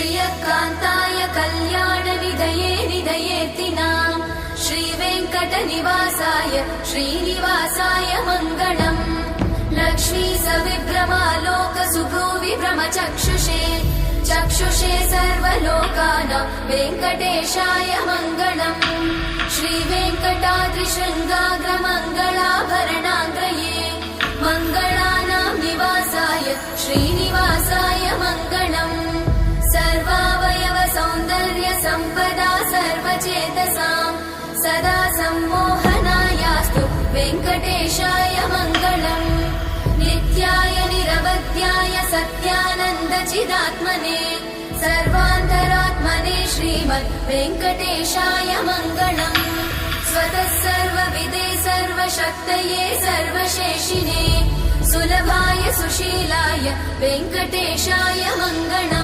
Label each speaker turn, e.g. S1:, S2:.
S1: श्रियकान्ताय कल्याणनिधये निधयेऽर्तिनाम् श्रीवेङ्कटनिवासाय श्रीनिवासाय मङ्गलम् लक्ष्मी सविभ्रमालोकसुभ्रूविभ्रमचक्षुषे चक्षुषे सर्वलोकानां वेङ्कटेशाय मङ्गलम् श्रीवेङ्कटाद्रिशृङ्गाग्रमङ्गलाभरणाङ्गये मङ्गलानां निवासाय श्रीनिवासाय मङ्गलम् सर्वावयव सौन्दर्य सम्पदा सर्वचेतसां सदा सम्मोहनायास्तु वेङ्कटेशाय मङ्गलम् नित्याय निरवध्याय सत्यानन्दचिदात्मने सर्वान्तरात्मने श्रीमद् वेङ्कटेशाय मङ्गलम् स्वतः सर्वविदे सर्वशक्तये सर्वशेषिने सुलभाय सुशीलाय वेङ्कटेशाय मङ्गलम्।